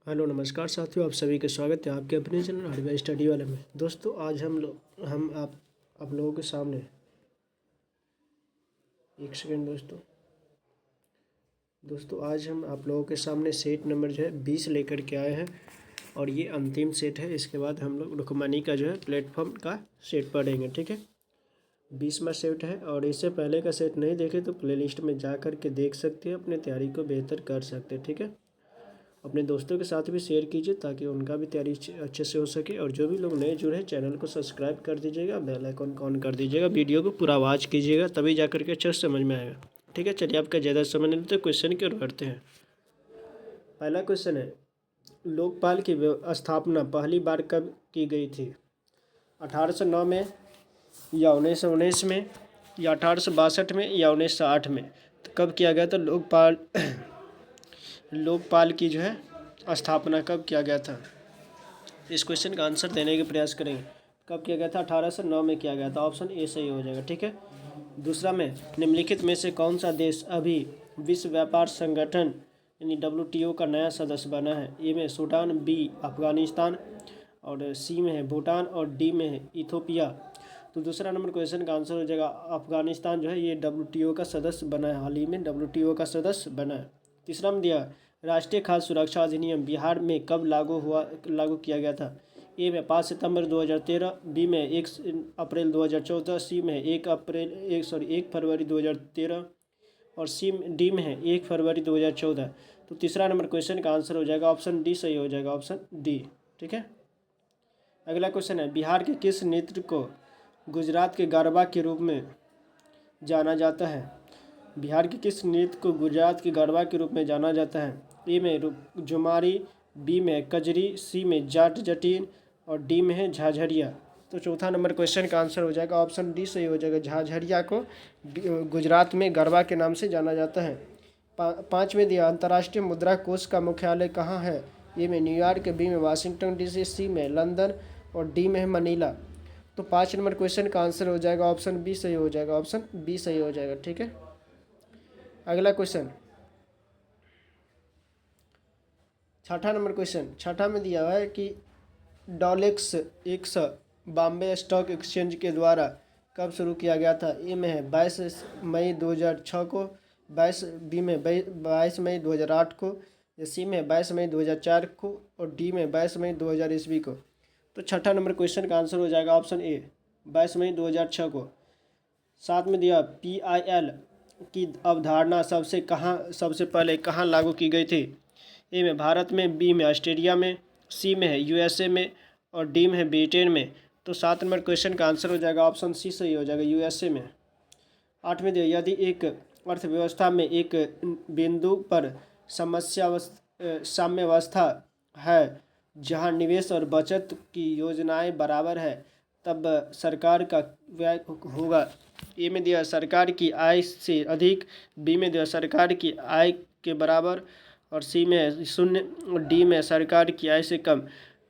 Hello नमस्कार साथियों, आप सभी का स्वागत है आपके अपने चैनल हार्डवेयर स्टडी वाले में। दोस्तों आज हम आप लोगों के सामने एक सेकेंड दोस्तों आज हम आप लोगों के सामने सेट नंबर जो है 20 लेकर के आए हैं और ये अंतिम सेट है। इसके बाद हम लोग रुक्मणी का जो है प्लेटफॉर्म का सेट पढ़ेंगे, ठीक है। 20वां सेट है और इससे पहले का सेट नहीं देखे तो प्लेलिस्ट में जा कर के देख सकते हैं, अपने तैयारी को बेहतर कर सकते हैं, ठीक है। अपने दोस्तों के साथ भी शेयर कीजिए ताकि उनका भी तैयारी अच्छे से हो सके। और जो भी लोग नए जुड़े हैं चैनल को सब्सक्राइब कर दीजिएगा, बेल आइकन को ऑन कर दीजिएगा, वीडियो को पूरा वॉच कीजिएगा, तभी जा करके अच्छे से समझ में आएगा, ठीक है। चलिए आपका ज़्यादा समय नहीं लेते, क्वेश्चन की ओर बढ़ते हैं। पहला क्वेश्चन है, लोकपाल की स्थापना पहली बार कब की गई थी? 1809 में या 1919 में या 1862 में या 1908 में? तो कब किया गया था लोकपाल की जो है स्थापना कब किया गया था? इस क्वेश्चन का आंसर देने का प्रयास करेंगे। कब किया गया था? 1809 में किया गया था। ऑप्शन ए सही हो जाएगा, ठीक है। दूसरा में, निम्नलिखित में से कौन सा देश अभी विश्व व्यापार संगठन यानी WTO का नया सदस्य बना है? ए में सूडान, बी अफगानिस्तान और सी में है भूटान और डी में है इथोपिया। तो दूसरा नंबर क्वेश्चन का आंसर हो जाएगा अफगानिस्तान जो है ये WTO का सदस्य बना है, हाल ही में WTO का सदस्य बना है। तीसरा में दिया, राष्ट्रीय खाद्य सुरक्षा अधिनियम बिहार में कब लागू किया गया था? ए में 5 सितंबर 2013, बी में 1 अप्रैल 2014, सी में 1 फरवरी 2013 और डी में है 1 फरवरी 2014। तो तीसरा नंबर क्वेश्चन का आंसर हो जाएगा ऑप्शन डी सही हो जाएगा, ऑप्शन डी, ठीक है। अगला क्वेश्चन है, बिहार के किस नृत्य को गुजरात के गरबा के रूप में जाना जाता है? बिहार के किस नृत्य को गुजरात के गरबा के रूप में जाना जाता है? ए में झुमारी, बी में कजरी, सी में जाट जटीन और डी में है झाझरिया। तो चौथा नंबर क्वेश्चन का आंसर हो जाएगा ऑप्शन डी सही हो जाएगा। झाझरिया को गुजरात में गरबा के नाम से जाना जाता है। 5 में दिया, अंतर्राष्ट्रीय मुद्रा कोष का मुख्यालय कहाँ है? ए में न्यूयॉर्क, बी में वाशिंगटन DC, सी में लंदन और डी में है मनीला। तो 5 नंबर क्वेश्चन का आंसर हो जाएगा ऑप्शन बी सही हो जाएगा, ऑप्शन बी सही हो जाएगा, ठीक है। अगला क्वेश्चन, छठा नंबर क्वेश्चन, छठा में दिया हुआ है कि डॉलेक्स एक्स बॉम्बे स्टॉक एक्सचेंज के द्वारा कब शुरू किया गया था? ए में है 22 मई 2006 को, 22 मई 2008 को, या सी में 22 मई 2004 को और डी में 22 मई 2000 ईस्वी को। तो छठा नंबर क्वेश्चन का आंसर हो जाएगा ऑप्शन ए 22 मई 2006 को। साथ में दिया, PIL की अवधारणा सबसे पहले कहाँ लागू की गई थी? ए में भारत में, बी में ऑस्ट्रेलिया में, सी में है USA में और डी में है ब्रिटेन में। तो 7 नंबर क्वेश्चन का आंसर हो जाएगा ऑप्शन सी सही हो जाएगा, USA में। 8 में दिया, यदि एक अर्थव्यवस्था में एक बिंदु पर साम्यावस्था है जहां निवेश और बचत की योजनाएं बराबर है तब सरकार का व्यय होगा। ए में दिया सरकार की आय से अधिक, बी में दिया सरकार की आय के बराबर और सी में 0 और डी में सरकार की आय से कम।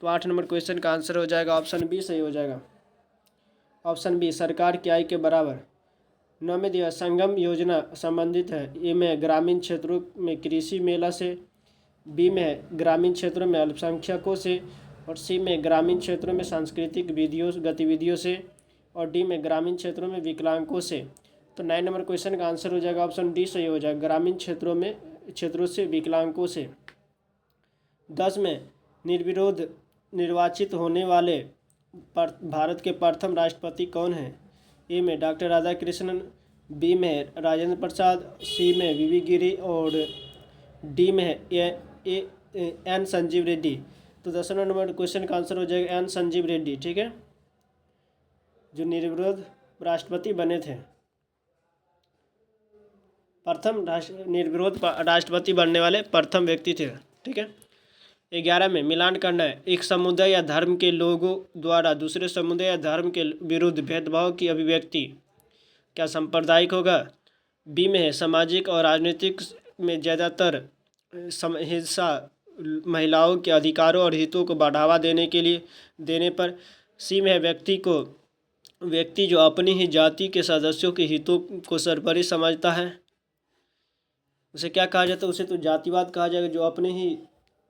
तो 8 नंबर क्वेश्चन का आंसर हो जाएगा ऑप्शन बी सही हो जाएगा, ऑप्शन बी सरकार की आय के बराबर। 9 में दिया, संगम योजना संबंधित है। ए में ग्रामीण क्षेत्रों में कृषि मेला से, बी में ग्रामीण क्षेत्रों में अल्पसंख्यकों से और सी में ग्रामीण क्षेत्रों में सांस्कृतिक गतिविधियों से और डी में ग्रामीण क्षेत्रों में विकलांगों से। तो 9 नंबर क्वेश्चन का आंसर हो जाएगा ऑप्शन डी सही हो जाएगा, ग्रामीण क्षेत्रों से विकलांगों से। 10 में, निर्विरोध निर्वाचित होने वाले भारत के प्रथम राष्ट्रपति कौन हैं? ए में डॉक्टर राधाकृष्णन, बी में राजेंद्र प्रसाद, सी में VV गिरी और डी में है एन संजीव रेड्डी। तो 10वां नंबर क्वेश्चन का आंसर हो जाएगा एन संजीव रेड्डी, ठीक है, जो निर्विरोध राष्ट्रपति बने थे, निर्विरोध राष्ट्रपति बनने वाले प्रथम व्यक्ति थे, ठीक है। 11 में, मिलान करना है, एक समुदाय या धर्म के लोगों द्वारा दूसरे समुदाय या धर्म के विरुद्ध भेदभाव की अभिव्यक्ति क्या सांप्रदायिक होगा? बी में है सामाजिक और राजनीतिक में ज़्यादातर हिस्सा महिलाओं के अधिकारों और हितों को बढ़ावा देने पर। सी में है व्यक्ति जो अपनी ही जाति के सदस्यों के हितों को सर्वोपरि समझता है, उसे क्या कहा जाता है? उसे तो जातिवाद कहा जाएगा, जो अपने ही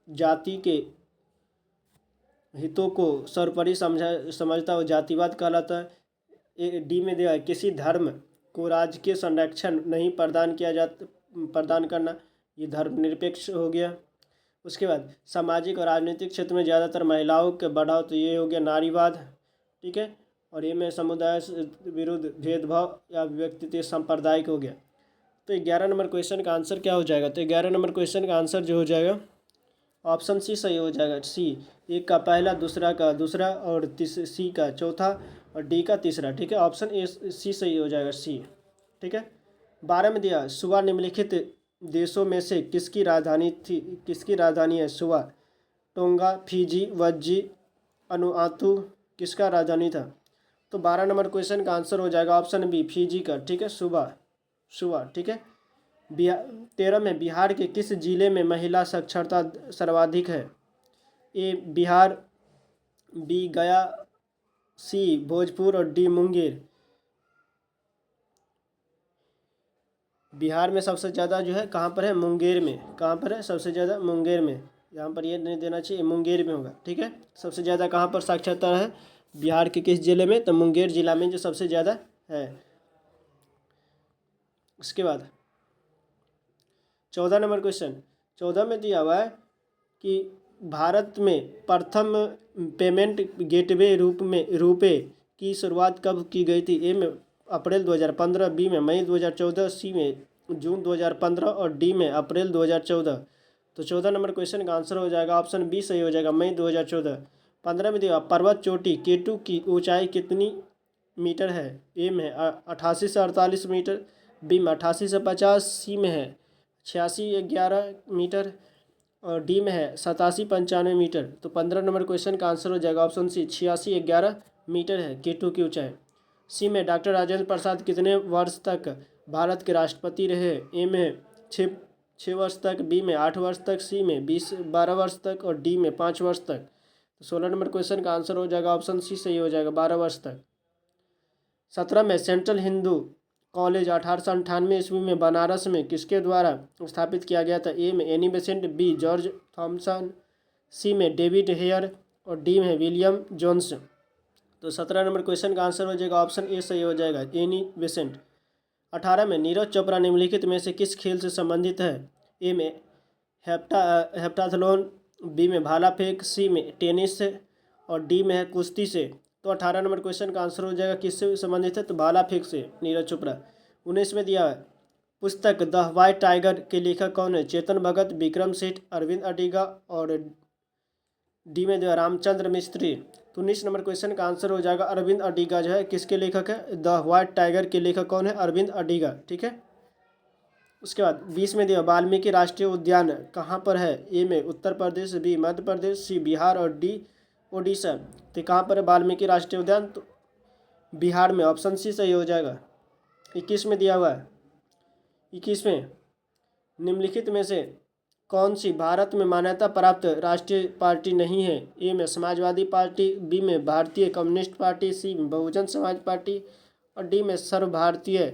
जाति के हितों को सर्वोपरि समझता वो जातिवाद कहलाता है। डी में दिया है किसी धर्म को राजकीय संरक्षण नहीं प्रदान करना, ये धर्मनिरपेक्ष हो गया। उसके बाद सामाजिक और राजनीतिक क्षेत्र में ज़्यादातर महिलाओं के बढ़ाव, तो ये हो गया नारीवाद, ठीक है। और ये में समुदाय विरुद्ध भेदभाव या व्यक्तित्व सांप्रदायिक हो गया। तो 11 नंबर क्वेश्चन का आंसर क्या हो जाएगा? तो 11 नंबर क्वेश्चन का आंसर जो हो जाएगा ऑप्शन सी सही हो जाएगा। सी, एक का पहला, दूसरा का दूसरा और सी का चौथा और डी का तीसरा, ठीक है। ऑप्शन ए सी सही हो जाएगा, सी, ठीक है। 12 में दिया सुवा निम्नलिखित देशों में से किसकी राजधानी है? सुवा, टोंगा, फिजी, वज्जी, अनुआतु किसका राजधानी था? तो 12 नंबर क्वेश्चन का आंसर हो जाएगा ऑप्शन बी, फिजी का, ठीक है, सुवा, ठीक है। 13 में बिहार के किस जिले में महिला साक्षरता सर्वाधिक है? ए बिहार, बी गया, सी भोजपुर और डी मुंगेर। बिहार में सबसे ज़्यादा जो है कहाँ पर है? मुंगेर में। कहाँ पर है? सबसे ज़्यादा मुंगेर में। यहाँ पर ये नहीं देना चाहिए, मुंगेर में होगा, ठीक है। सबसे ज़्यादा कहाँ पर साक्षरता है बिहार के किस जिले में? तो मुंगेर जिला में जो सबसे ज़्यादा है। उसके बाद 14 नंबर क्वेश्चन, 14 में दिया हुआ है कि भारत में प्रथम पेमेंट गेटवे रुपए की शुरुआत कब की गई थी? ए में अप्रैल 2015, बी में मई 2014, सी में जून 2015 और डी में अप्रैल 2014। तो 14 नंबर क्वेश्चन का आंसर हो जाएगा ऑप्शन बी सही हो जाएगा, मई 2014। 15 में दिया पर्वत चोटी केटू की ऊंचाई कितनी मीटर है? ए में 88 से 48 मीटर, बी में 88 से 50, सी में है 86-11 मीटर और डी में है 87-95 मीटर। तो 15 नंबर क्वेश्चन का आंसर हो जाएगा ऑप्शन सी, 86-11 मीटर है केटू की ऊंचाई। सी में डॉक्टर राजेंद्र प्रसाद कितने वर्ष तक भारत के राष्ट्रपति रहे? ए में 6 वर्ष तक, बी में 8 वर्ष तक, सी में 12 वर्ष तक और डी में 5 वर्ष तक। तो 16 नंबर क्वेश्चन का आंसर हो जाएगा ऑप्शन सी सही हो जाएगा, 12 वर्ष तक। 17 में सेंट्रल हिंदू कॉलेज 1898 ईस्वी में बनारस में किसके द्वारा स्थापित किया गया था? ए में Annie Besant, B George Thomson, C में डेविड हेयर और डी में विलियम जोन्स। तो 17 नंबर क्वेश्चन का आंसर हो जाएगा ऑप्शन ए सही हो जाएगा, एनी बेसेंट। 18 में नीरज चोपड़ा निम्नलिखित में से किस खेल से संबंधित है? ए में हेप्टाथलॉन, बी में भाला फेंक, सी में टेनिस और डी में है कुश्ती से। तो 18 नंबर क्वेश्चन का आंसर हो जाएगा किससे संबंधित है? तो भाला फेंक से, नीरज चोपड़ा। 19 में दिया है पुस्तक द व्हाइट टाइगर के लेखक कौन है? चेतन भगत, विक्रम सेठ, अरविंद अडिगा और डी में दिया रामचंद्र मिस्त्री। तो 19 नंबर क्वेश्चन का आंसर हो जाएगा अरविंद अडिगा जो है किसके लेखक है? द व्हाइट टाइगर के लेखक कौन है? अरविंद अडिगा, ठीक है। उसके बाद 20 में दिया वाल्मीकि राष्ट्रीय उद्यान कहाँ पर है? ए में उत्तर प्रदेश, बी मध्य प्रदेश, सी बिहार और डी ओडिशा। तो कहाँ पर है वाल्मीकि राष्ट्रीय उद्यान? तो बिहार में, ऑप्शन सी सही हो जाएगा। 21 में दिया हुआ है 21 में निम्नलिखित में से कौन सी भारत में मान्यता प्राप्त राष्ट्रीय पार्टी नहीं है? ए में समाजवादी पार्टी, बी में भारतीय कम्युनिस्ट पार्टी, सी में बहुजन समाज पार्टी और डी में सर्व भारतीय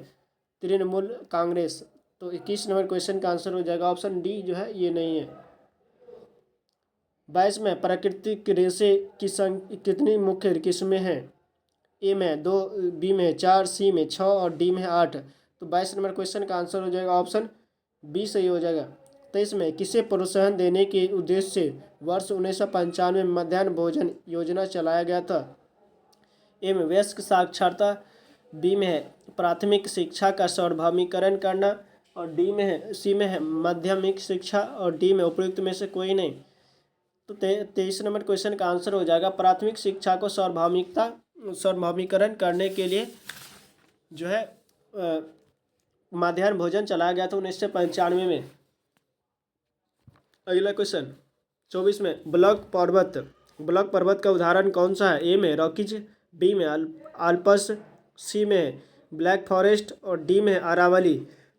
तृणमूल कांग्रेस। तो 21 नंबर क्वेश्चन का आंसर हो जाएगा ऑप्शन डी जो है ये नहीं है। 22 में प्राकृतिक रेशे की कितनी मुख्य किस्में हैं? ए में 2, बी में 4, सी में 6 और डी में 8। तो 22 नंबर क्वेश्चन का आंसर हो जाएगा ऑप्शन बी सही हो जाएगा। 23 में किसे प्रोत्साहन देने के उद्देश्य से वर्ष 1995 में मध्याह्न भोजन योजना चलाया गया था? ए में वयस्क साक्षरता, बी में है प्राथमिक शिक्षा का सार्वभौमिकरण करना और डी में है सी में है माध्यमिक शिक्षा और डी में उपयुक्त में से कोई नहीं। तो 23 नंबर क्वेश्चन का आंसर हो जाएगा प्राथमिक शिक्षा को सार्वभौमिकरण करने के लिए जो है मध्याह्न भोजन चलाया गया था 1995 में। अगला क्वेश्चन 24 में ब्लॉक पर्वत का उदाहरण कौन सा है? ए में रॉकीज, बी में आल्प्स, सी में ब्लैक फॉरेस्ट और डी में अरावली।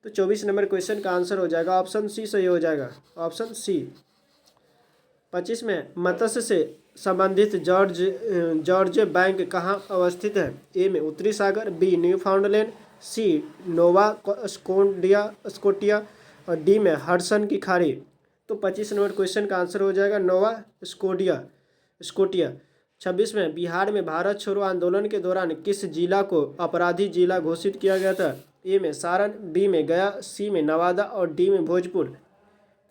तो 24 नंबर क्वेश्चन का आंसर हो जाएगा ऑप्शन सी सही हो जाएगा, ऑप्शन सी। 25 में मत्स्य से संबंधित जॉर्ज बैंक कहाँ अवस्थित है? ए में उत्तरी सागर, बी न्यूफाउंडलैंड, सी नोवा स्कोटिया और डी में हडसन की खाड़ी। तो 25 नंबर क्वेश्चन का आंसर हो जाएगा नोवा स्कोटिया स्कोटिया। 26 में बिहार में भारत छोड़ो आंदोलन के दौरान किस जिला को अपराधी जिला घोषित किया गया था? ए में सारण, बी में गया, सी में नवादा और डी में भोजपुर।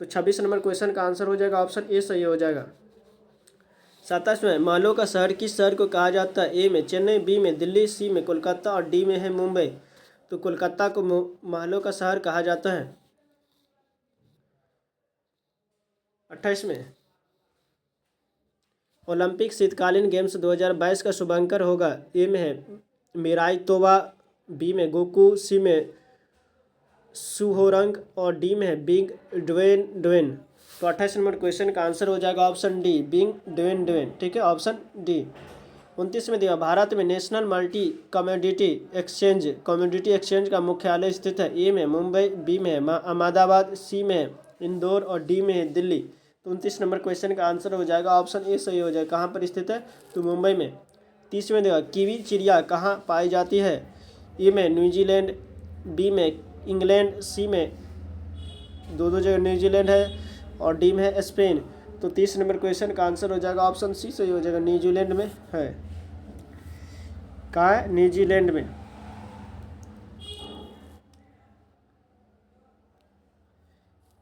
तो 26 नंबर क्वेश्चन का आंसर हो जाएगा ऑप्शन ए सही हो जाएगा। 27 में महलों का शहर किस शहर को कहा जाता है? ए में चेन्नई, बी में दिल्ली, सी में कोलकाता और डी में है मुंबई। तो कोलकाता को महलों का शहर कहा जाता है। 28 में ओलंपिक शीतकालीन गेम्स 2022 का शुभांकर होगा। ए में है मिराई तोबा, बी में गोकू, सी में सुहोरंग और डी में है बिंग ड्वेन। तो 28 नंबर क्वेश्चन का आंसर हो जाएगा ऑप्शन डी बिंग ड्वेन। ठीक है, ऑप्शन डी। 29 में दिया भारत में नेशनल मल्टी कमोडिटी एक्सचेंज का मुख्यालय स्थित है। ए में मुंबई, बी में है अहमदाबाद, सी में है इंदौर और डी में है दिल्ली। तो 29 नंबर क्वेश्चन का आंसर हो जाएगा ऑप्शन ए सही हो जाएगा। कहाँ पर स्थित है? तो मुंबई में। 30 में देखा कीवी चिड़िया कहाँ पाई जाती है? ए में न्यूजीलैंड, बी में इंग्लैंड, सी में दो जगह न्यूजीलैंड है और डी में है स्पेन। तो 30 नंबर क्वेश्चन का आंसर हो जाएगा ऑप्शन सी सही हो जाएगा। न्यूजीलैंड में है। कहाँ है? न्यूजीलैंड में।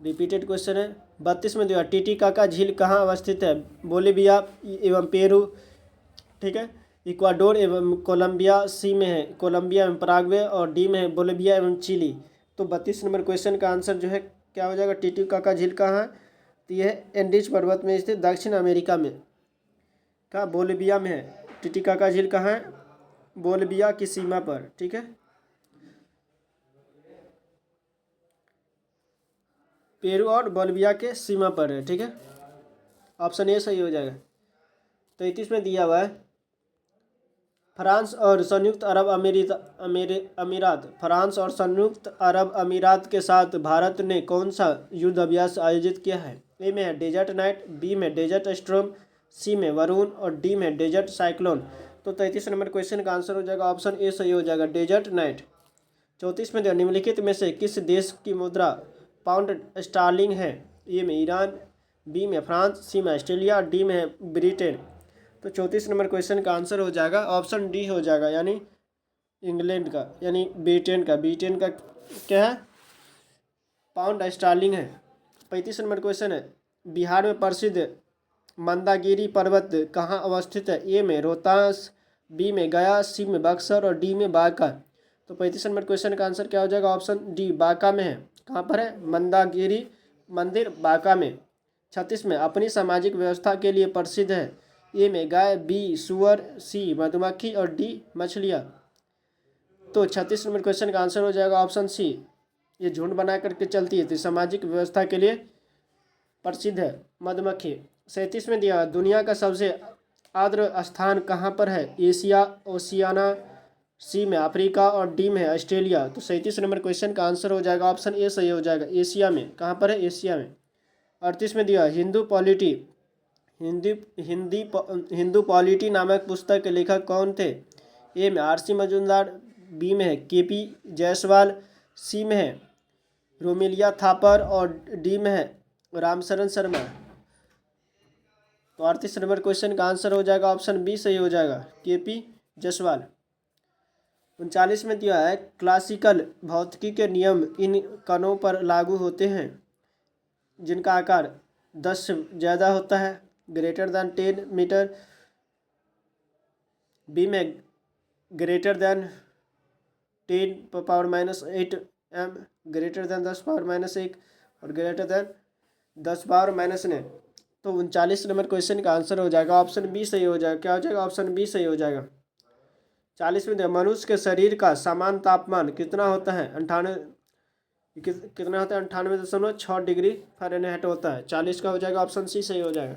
रिपीटेड क्वेश्चन है। 32 में दिया टीटीकाका झील कहाँ अवस्थित है? बोलिविया एवं पेरू, ठीक है, इक्वाडोर एवं कोलंबिया, सी में है कोलंबिया एवं पराग्वे और डी में है बोलिविया एवं चिली। तो 32 नंबर क्वेश्चन का आंसर जो है क्या हो जाएगा? टीटीकाका झील कहाँ है? तो यह एंडीज पर्वत में स्थित दक्षिण अमेरिका में का बोलिविया में है। टीटीकाका झील कहाँ है? बोलिविया की सीमा पर। ठीक है, पेरू और बोलिविया के सीमा पर है। ठीक है, ऑप्शन ए सही हो जाएगा। 33 में दिया हुआ है फ्रांस और संयुक्त अरब अमीरात के साथ भारत ने कौन सा युद्ध अभ्यास आयोजित किया है? ए में है डेजर्ट नाइट, बी में डेजर्ट स्टॉर्म, सी में वरुण और डी में डेजर्ट साइक्लोन। तो 33 नंबर क्वेश्चन का आंसर हो जाएगा ऑप्शन ए सही हो जाएगा, डेजर्ट नाइट। 34 में निम्नलिखित में से किस देश की मुद्रा पाउंड स्टार्लिंग है? ए में ईरान, बी में फ्रांस, सी में ऑस्ट्रेलिया, डी में है ब्रिटेन। तो 34 नंबर क्वेश्चन का आंसर हो जाएगा ऑप्शन डी हो जाएगा, यानी इंग्लैंड का, यानी ब्रिटेन का क्या है? पाउंड स्टार्लिंग है। 35 नंबर क्वेश्चन है बिहार में प्रसिद्ध मंदागिरी पर्वत कहाँ अवस्थित है? ए में रोहतास, बी में गया, सी में बक्सर और डी में बांका। तो 35 नंबर क्वेश्चन का आंसर क्या हो जाएगा? ऑप्शन डी बांका में है। कहाँ पर है? मंदागिरी मंदिर बांका में। 36 में अपनी सामाजिक व्यवस्था के लिए प्रसिद्ध है। ए में गाय, बी सुअर, सी मधुमक्खी और डी मछलियाँ। तो 36 नंबर क्वेश्चन का आंसर हो जाएगा ऑप्शन सी, ये झुंड बना करके चलती है तो सामाजिक व्यवस्था के लिए प्रसिद्ध है मधुमक्खी। 37 में दिया दुनिया का सबसे आर्द्र स्थान कहाँ पर है? एशिया, ओशियाना, सी में अफ्रीका और डी में है ऑस्ट्रेलिया। तो 37 नंबर क्वेश्चन का आंसर हो जाएगा ऑप्शन ए सही हो जाएगा, एशिया में। कहाँ पर है? एशिया में। 38 में दिया हिंदू पॉलिटी नामक पुस्तक के लेखक कौन थे? ए में आर सी मजूमदार, बी में है के पी जायसवाल, सी में है रोमिलिया थापर और डी में है रामशरण शर्मा। तो 38 नंबर क्वेश्चन का आंसर हो जाएगा ऑप्शन बी सही हो जाएगा, के पी जायसवाल। 39 में दिया है क्लासिकल भौतिकी के नियम इन कणों पर लागू होते हैं जिनका आकार 10 से ज़्यादा होता है, ग्रेटर दैन 10 मीटर, बी में greater than 10 power minus 8 m, greater than 10 power minus 1 और ग्रेटर दैन 10 पावर माइनस 9। तो 39 नंबर क्वेश्चन का आंसर हो जाएगा ऑप्शन बी सही हो जाएगा। क्या हो जाएगा? ऑप्शन बी सही हो जाएगा। 40 में मनुष्य के शरीर का सामान्य तापमान कितना होता है? 98.6 डिग्री फ़ारेनहाइट होता है। 40 का हो जाएगा ऑप्शन सी सही हो जाएगा।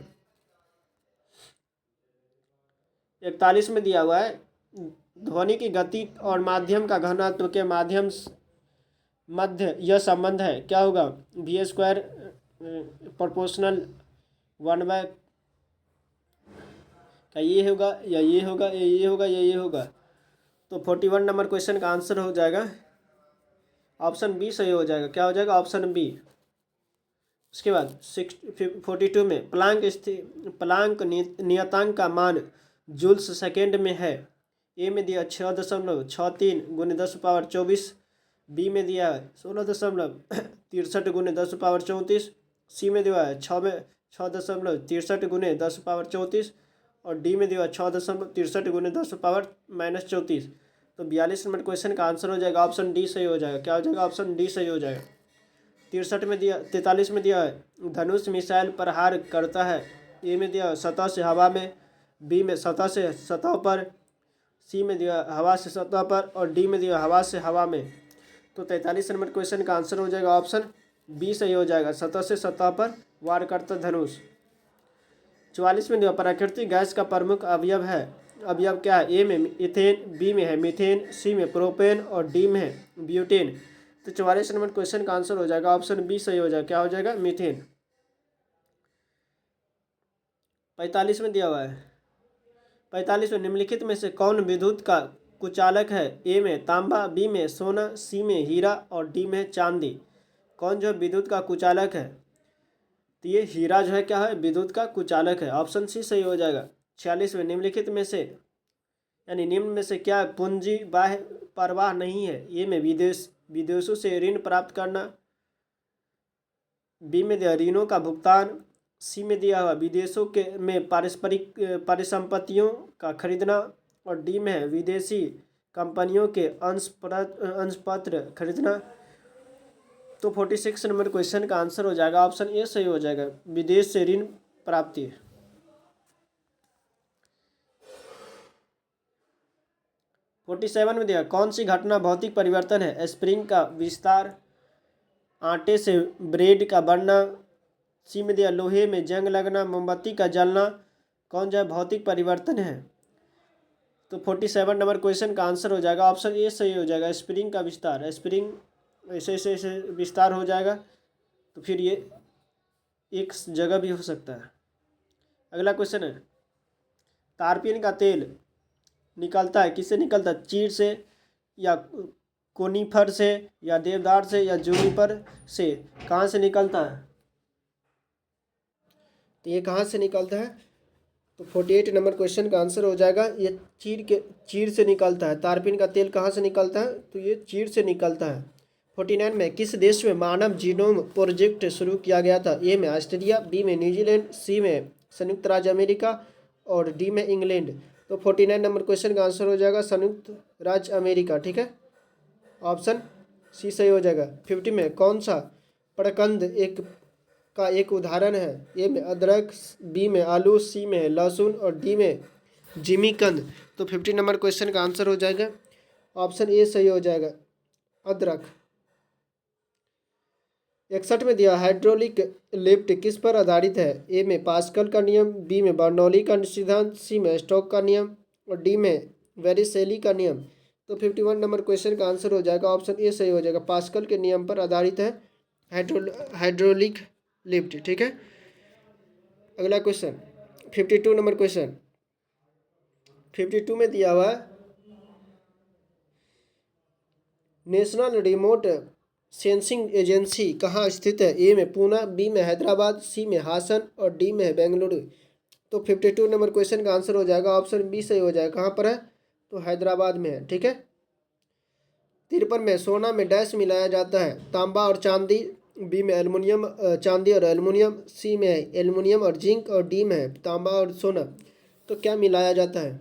41 में दिया हुआ है ध्वनि की गति और माध्यम का घनत्व के मध्य यह संबंध है, क्या होगा? वी स्क्वायर प्रोपोर्शनल 1/, क्या ये होगा या ये होगा या ये होगा या ये होगा? तो 41 नंबर क्वेश्चन का आंसर हो जाएगा ऑप्शन बी सही हो जाएगा। क्या हो जाएगा? Option B. उसके बाद 42 में प्लांक नियतांक का मान जूल्स सेकेंड में है। ए में दिया 6.63 गुने 10^24। बी में दिया है 16.63 गुने 10^34। सी में दिया है 6.63 गुने 10^34 और डी में दिया 6.63 गुने 10^-34। तो 42 नंबर क्वेश्चन का आंसर हो जाएगा ऑप्शन डी सही हो जाएगा। क्या हो जाएगा? ऑप्शन डी सही हो जाएगा। 43 में दिया है धनुष मिसाइल प्रहार करता है। ए में दिया सतह से हवा में, बी में सतह से सतह पर, सी में दिया हवा से सतह पर और डी में दिया हवा से हवा में। तो 43 नंबर क्वेश्चन का आंसर हो जाएगा ऑप्शन बी सही हो जाएगा, सतह से सतह पर वार करता धनुष। 44 में दिया प्राकृतिक गैस का प्रमुख अवयव है। अवयव क्या है? ए में इथेन, बी में है मीथेन, सी में प्रोपेन और डी में है ब्यूटेन। तो 44 नंबर क्वेश्चन का आंसर हो जाएगा ऑप्शन बी सही हो जाएगा। क्या हो जाएगा? मीथेन। 45 में दिया हुआ है 45 में निम्नलिखित में से कौन विद्युत का कुचालक है? ए में तांबा, बी में सोना, सी में हीरा और डी में चांदी। कौन जो विद्युत का कुचालक है? तो ये हीरा जो है क्या है? विद्युत का कुचालक है। ऑप्शन सी सही हो जाएगा। 46 में निम्नलिखित में से यानी निम्न में से क्या पूंजी बाह्य प्रवाह नहीं है? ए में विदेशों से ऋण प्राप्त करना, बी में दिया ऋणों का भुगतान, सी में दिया हुआ विदेशों के में पारस्परिक परिसंपत्तियों का खरीदना और डी में है विदेशी कंपनियों के अंशपत्र खरीदना। तो 46 नंबर क्वेश्चन का आंसर हो जाएगा ऑप्शन ए सही हो जाएगा, विदेश से ऋण प्राप्ति। 47 में दिया कौन सी घटना भौतिक परिवर्तन है? स्प्रिंग का विस्तार, आटे से ब्रेड का बनना, सी में दिया लोहे में जंग लगना, मोमबत्ती का जलना। कौन जो है भौतिक परिवर्तन है? तो 47 नंबर क्वेश्चन का आंसर हो जाएगा ऑप्शन ए सही हो जाएगा, स्प्रिंग का विस्तार। स्प्रिंग ऐसे ऐसे ऐसे विस्तार हो जाएगा तो फिर ये एक जगह भी हो सकता है। अगला क्वेश्चन है तारपीन का तेल निकलता है किससे निकलता है? चीड़ से या कोनीफर से या देवदार से या जूनिपर से? कहाँ से निकलता है? तो ये कहाँ से निकलता है? तो 48 नंबर क्वेश्चन का आंसर हो जाएगा ये चीड़ से निकलता है। तारपीन का तेल कहाँ से निकलता है? तो ये चीड़ से निकलता है। 49 में किस देश में मानव जीनोम प्रोजेक्ट शुरू किया गया था? ए में ऑस्ट्रेलिया, बी में न्यूजीलैंड, सी में संयुक्त राज्य अमेरिका और डी में इंग्लैंड। तो 49 नंबर क्वेश्चन का आंसर हो जाएगा संयुक्त राज्य अमेरिका। ठीक है, ऑप्शन सी सही हो जाएगा। 50 में कौन सा प्रकंद एक उदाहरण है? ए में अदरक, बी में आलू, सी में लहसुन और डी में जिमीकंद। तो 50 नंबर क्वेश्चन का आंसर हो जाएगा ऑप्शन ए सही हो जाएगा, अदरक। 61 में दिया हाइड्रोलिक लिफ्ट किस पर आधारित है? ए में पास्कल का नियम, बी में बर्नौली का सिद्धांत, सी में स्टोक का नियम और डी में वेरिसेली का नियम। तो 51 नंबर क्वेश्चन का आंसर हो जाएगा ऑप्शन ए सही हो जाएगा, पास्कल के नियम पर आधारित है हाइड्रोलिक लिफ्ट। ठीक है, अगला क्वेश्चन 52 नंबर क्वेश्चन 52 में दिया हुआ नेशनल रिमोट सेंसिंग एजेंसी कहाँ स्थित है? ए में पूना, बी में हैदराबाद, सी में हासन और डी में है बेंगलुरु। तो 52 नंबर क्वेश्चन का आंसर हो जाएगा ऑप्शन बी सही हो जाएगा। कहाँ पर है? तो हैदराबाद में है। ठीक है, 53 में सोना में डैश मिलाया जाता है? तांबा और चांदी, बी में एल्युमिनियम चांदी और एल्युमिनियम, सी में है एल्युमिनियम और जिंक और डी में है तांबा और सोना। तो क्या मिलाया जाता है?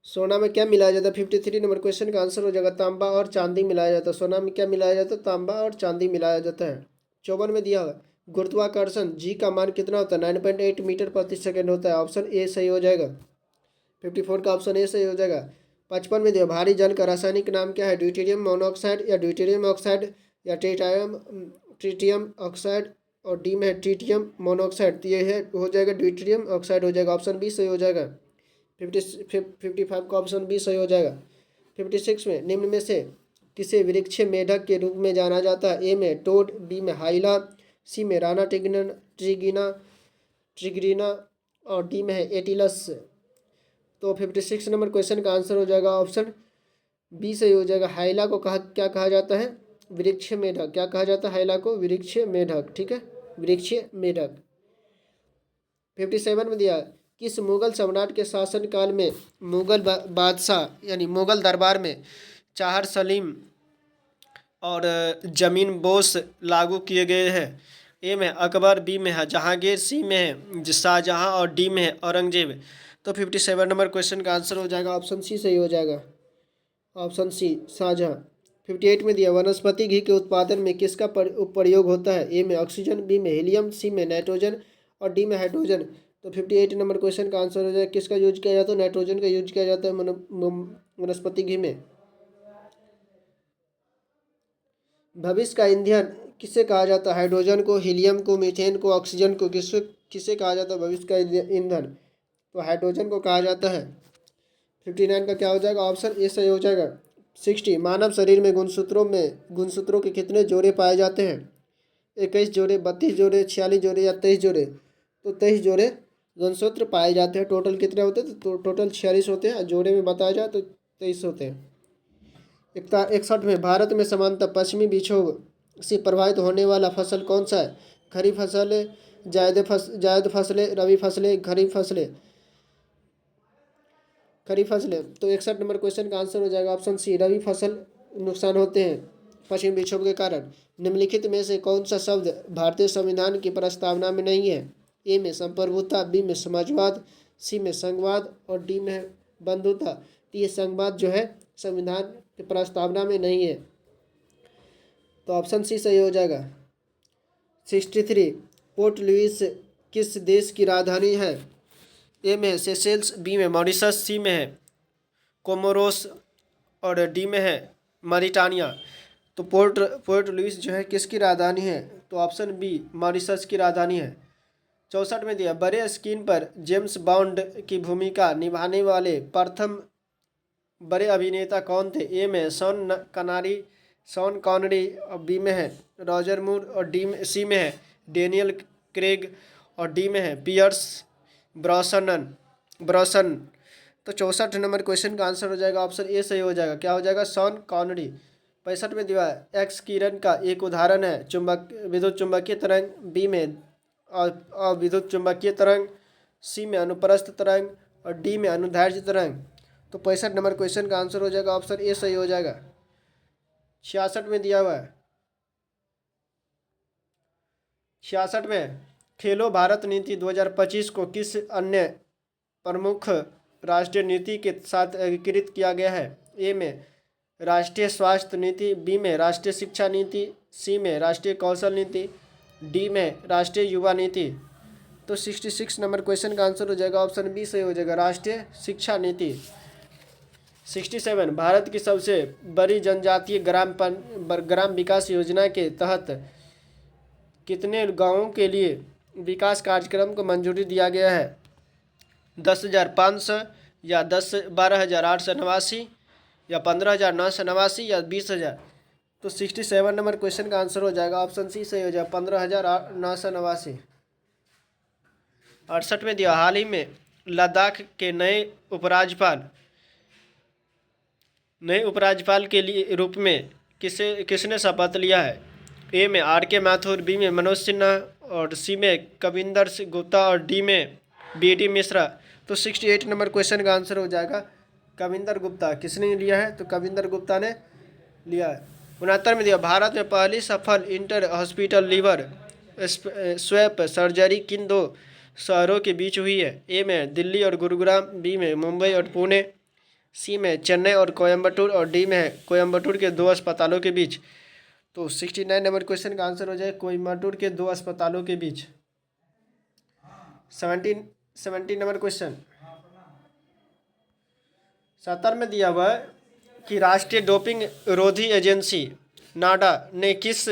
सोना में क्या मिलाया जाता है? 53 नंबर क्वेश्चन का आंसर हो जाएगा तांबा और चांदी मिलाया जाता है। सोना में क्या मिलाया जाता है? तांबा और चांदी मिलाया जाता है। 54 में दिया हुआ गुरुत्वाकर्षण जी का मान कितना होता है? 9.8 मीटर प्रति सेकेंड होता है। ऑप्शन ए सही हो जाएगा, 54 का ऑप्शन ए सही हो जाएगा। 55 में दिया भारी जल का रासायनिक नाम क्या है? ड्यूटेरियम मोनोऑक्साइड या ड्यूटेरियम ऑक्साइड या ट्रीटियम ऑक्साइड और डी में है ट्रीटियम मोनोऑक्साइड। तो ये है हो जाएगा ड्यूटेरियम ऑक्साइड हो जाएगा, ऑप्शन बी सही हो जाएगा। 55 का ऑप्शन बी सही हो जाएगा। 56 में निम्न में से किसे वृक्ष मेढक के रूप में जाना जाता है? ए में टोड, बी में हाइला, सी में राना ट्रिग्रीना और डी में है एटिलस। तो 56 नंबर क्वेश्चन का आंसर हो जाएगा ऑप्शन बी सही हो जाएगा। हाइला को क्या कहा जाता है? वृक्ष मेढक, क्या कहा जाता है हैला को? वृक्ष मेढक, ठीक है, वृक्ष मेढक। 57 में दिया, किस मुगल सम्राट के शासनकाल में मुगल बादशाह यानी मुगल दरबार में चाहर सलीम और जमीन बोस लागू किए गए हैं? ए में अकबर, बी में है जहांगीर, सी में है शाहजहां और डी में है औरंगजेब। तो 57 नंबर क्वेश्चन का आंसर हो जाएगा ऑप्शन सी सही हो जाएगा, ऑप्शन सी शाहजहां। 58 में दिया, वनस्पति घी के उत्पादन में किसका प्रयोग होता है? ए में ऑक्सीजन, बी में हीलियम, सी में नाइट्रोजन और डी में हाइड्रोजन। तो 58 नंबर क्वेश्चन का आंसर हो जाएगा, किसका यूज किया जाता है? नाइट्रोजन का यूज किया जाता है वनस्पति घी में। भविष्य का ईंधन किसे कहा जाता है? हाइड्रोजन को, हीलियम को, मीथेन को, ऑक्सीजन को, किसे किसे कहा जाता है भविष्य का ईंधन? तो हाइड्रोजन को कहा जाता है। 59 का क्या हो जाएगा? ऑप्शन ए सही हो जाएगा। 60, मानव शरीर में गुणसूत्रों के कितने जोड़े पाए जाते हैं? 21 जोड़े, 32 जोड़े, 46 जोड़े या 23 जोड़े? तो 23 जोड़े गुणसूत्र पाए जाते हैं। टोटल कितने होते हैं? तो टोटल 46 होते हैं, जोड़े में बताया जाए तो 23 होते हैं। 61 में, भारत में सामान्यतः पश्चिमी विक्षोभ से प्रभावित होने वाला फसल कौन सा है? खरीफ फसलें, जायद फसलें, रबी फसलें, खरीफ फसलें। तो 61 नंबर क्वेश्चन का आंसर हो जाएगा ऑप्शन सी, रबी फसल नुकसान होते हैं पश्चिमी विक्षोभ के कारण। निम्नलिखित में से कौन सा शब्द भारतीय संविधान की प्रस्तावना में नहीं है? ए में संप्रभुता, बी में समाजवाद, सी में संघवाद और डी में बंधुता। तो ये संघवाद जो है संविधान की प्रस्तावना में नहीं है, तो ऑप्शन सी सही हो जाएगा। 63, पोर्ट लुइस किस देश की राजधानी है? ए में सेशेल्स, बी में मॉरिशस, सी में है कोमोरोस और डी में है मॉरिटानिया। तो पोर्ट लुइस जो है किसकी राजधानी है? तो ऑप्शन बी मॉरिशस की राजधानी है। 64 में दिया, बड़े स्क्रीन पर जेम्स बॉन्ड की भूमिका निभाने वाले प्रथम बड़े अभिनेता कौन थे? ए में शॉन कॉनरी और बी में है रॉजर मूर और सी में है डेनियल क्रेग और डी में है पियर्स ब्रॉसन। तो 64 नंबर क्वेश्चन का आंसर हो जाएगा ऑप्शन ए सही हो जाएगा। क्या हो जाएगा? Sean Connery. 65 में दिया, एक्स किरण का एक उदाहरण है विद्युत चुंबकीय तरंग, बी में और विद्युत चुंबकीय तरंग, सी में अनुप्रस्थ तरंग और डी में अनुदैर्ध्य तरंग। तो 65 नंबर क्वेश्चन का आंसर हो जाएगा ऑप्शन ए सही हो जाएगा। 66 में दिया हुआ है, 66 में, खेलो भारत नीति 2025 को किस अन्य प्रमुख राष्ट्रीय नीति के साथ एकीकृत किया गया है? ए में राष्ट्रीय स्वास्थ्य नीति, बी में राष्ट्रीय शिक्षा नीति, सी में राष्ट्रीय कौशल नीति, डी में राष्ट्रीय युवा नीति। तो 66 नंबर क्वेश्चन का आंसर हो जाएगा ऑप्शन बी सही हो जाएगा, राष्ट्रीय शिक्षा नीति। 67, भारत की सबसे बड़ी जनजातीय ग्राम विकास योजना के तहत कितने गांवों के लिए विकास कार्यक्रम को मंजूरी दिया गया है? 10,500 या 12,889 या 15,989 या 20,000? तो 67 नंबर क्वेश्चन का आंसर हो जाएगा ऑप्शन सी सही हो जाएगा, 15,989। 68 में दिया, हाल ही में लद्दाख के नए उपराज्यपाल के लिए रूप में किसने शपथ लिया है? ए में आर.के. माथुर, बी में मनोज सिन्हा और सी में कविंदर सिंह गुप्ता और डी में बी.डी. मिश्रा। तो 68 नंबर क्वेश्चन का आंसर हो जाएगा कविंदर गुप्ता। किसने लिया है? तो कविंदर गुप्ता ने लिया है। 69 में दिया, भारत में पहली सफल inter hospital liver swap surgery किन दो शहरों के बीच हुई है? ए में दिल्ली और गुरुग्राम, बी में मुंबई और पुणे, सी में चेन्नई और कोयम्बटूर और डी में है कोयम्बटूर के 2 अस्पतालों के बीच। तो 69 नंबर क्वेश्चन का आंसर हो जाए कोयम्बटूर के 2 अस्पतालों के बीच। 70 नंबर क्वेश्चन 70 में दिया हुआ है कि राष्ट्रीय डोपिंग रोधी एजेंसी नाडा ने किस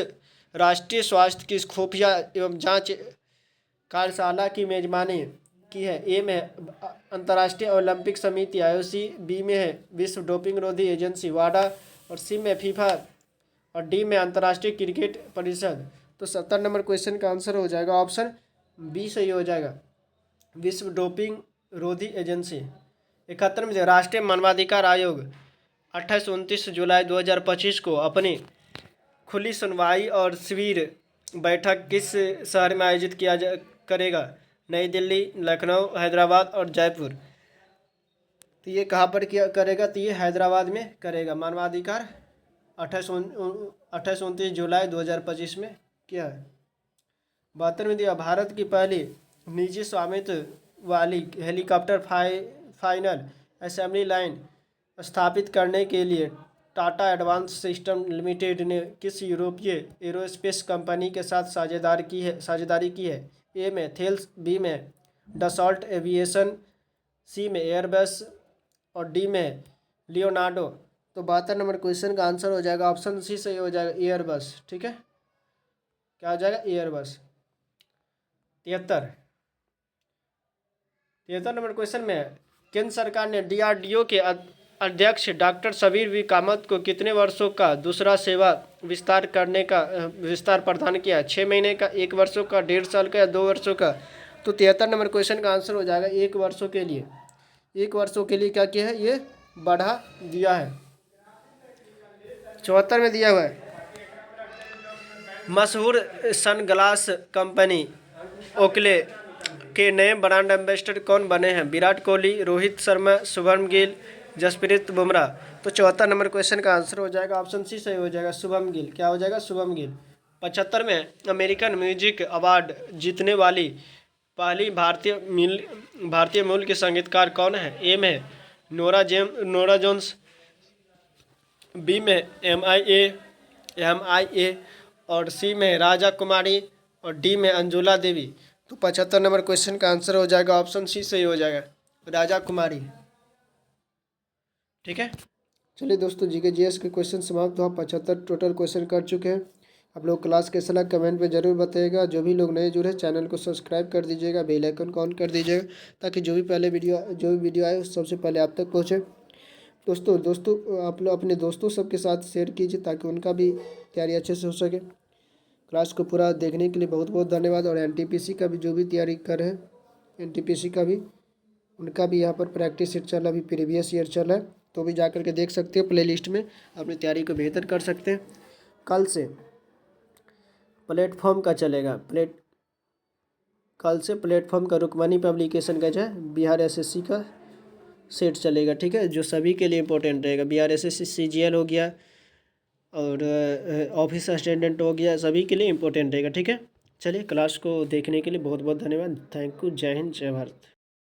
राष्ट्रीय स्वास्थ्य की खुफिया एवं जांच कार्यशाला की मेजबानी की है? ए में अंतर्राष्ट्रीय ओलंपिक समिति IOC, बी में है विश्व डोपिंग रोधी एजेंसी वाडा और सी में फीफा और डी में अंतर्राष्ट्रीय क्रिकेट परिषद। तो 70 नंबर क्वेश्चन का आंसर हो जाएगा ऑप्शन बी सही हो जाएगा, विश्व डोपिंग रोधी एजेंसी। 71 में राष्ट्रीय मानवाधिकार आयोग 28-29 जुलाई 2025 को अपनी खुली सुनवाई और शिविर बैठक किस शहर में आयोजित करेगा? नई दिल्ली, लखनऊ, हैदराबाद और जयपुर। तो ये कहाँ पर किया करेगा? तो ये हैदराबाद में करेगा। मानवाधिकार 28-29 जुलाई 2025 में किया है। 72 में दिया, भारत की पहली निजी स्वामित्व वाली हेलीकॉप्टर फाइनल असेंबली लाइन स्थापित करने के लिए टाटा एडवांस सिस्टम लिमिटेड ने किस यूरोपीय एरोस्पेस कंपनी के साथ साझेदारी की है? ए में थेल्स, बी में डसॉल्ट एविएशन, सी में एयरबस और डी में लियोनार्डो। तो 72 नंबर क्वेश्चन का आंसर हो जाएगा ऑप्शन सी सही हो जाएगा, एयरबस। ठीक है, क्या हो जाएगा? एयरबस। 73 नंबर क्वेश्चन में केंद्र सरकार ने DRDO के अध्यक्ष डॉक्टर शब्बीर बी कामत को कितने वर्षों का दूसरा सेवा विस्तार प्रदान किया? 6 महीने का, 1 वर्षों का, 1.5 साल का या 2 वर्षों का? तो 73 नंबर क्वेश्चन का आंसर हो जाएगा 1 वर्षों के लिए। 1 वर्षों के लिए क्या किया है? ये बढ़ा दिया है। 74 में दिया हुआ है, मशहूर सनग्लास कंपनी ओकले के नए ब्रांड एम्बेसडर कौन बने हैं? विराट कोहली, रोहित शर्मा, शुभम गिल, जसप्रीत बुमराह। तो 74 नंबर क्वेश्चन का आंसर हो जाएगा ऑप्शन सी सही हो जाएगा, शुभम गिल। क्या हो जाएगा? शुभम गिल। 75 में अमेरिकन म्यूजिक अवार्ड जीतने वाली पहली भारतीय मूल के संगीतकार कौन है? ए में नोरा जोन्स, बी में MIA और सी में राजा कुमारी और डी में अंजुला देवी। तो 75 नंबर क्वेश्चन का आंसर हो जाएगा ऑप्शन सी सही हो जाएगा, राजा कुमारी। ठीक है, चलिए दोस्तों, जीके जीएस के क्वेश्चन समाप्त हुआ। 75 टोटल क्वेश्चन कर चुके हैं। आप लोग क्लास कैसा लगा कमेंट में ज़रूर बताइएगा। जो भी लोग नए जुड़े चैनल को सब्सक्राइब कर दीजिएगा, बेल आइकन को ऑन कर दीजिएगा, ताकि जो भी वीडियो आए सबसे पहले आप तक पहुँचे। दोस्तों आप लोग अपने दोस्तों सबके साथ शेयर कीजिए, ताकि उनका भी तैयारी अच्छे से हो सके। क्लास को पूरा देखने के लिए बहुत बहुत धन्यवाद। और NTPC का भी जो भी तैयारी कर रहे हैं, NTPC का भी, उनका भी यहाँ पर प्रैक्टिस सेट चल रहा है, अभी प्रीवियस ईयर चल रहा है, तो भी जा करके देख सकते हो प्लेलिस्ट में, अपनी तैयारी को बेहतर कर सकते हैं। कल से प्लेटफॉर्म का चलेगा, कल से प्लेटफॉर्म का रुक्मणी पब्लिकेशन का जो है बिहार SSC का सेट चलेगा। ठीक है, जो सभी के लिए इंपॉर्टेंट रहेगा। बिहार SSC CGL हो गया और ऑफिस असिस्टेंट हो गया, सभी के लिए इंपॉर्टेंट रहेगा। ठीक है, चलिए क्लास को देखने के लिए बहुत बहुत धन्यवाद। Thank you. जय हिंद, जय भारत।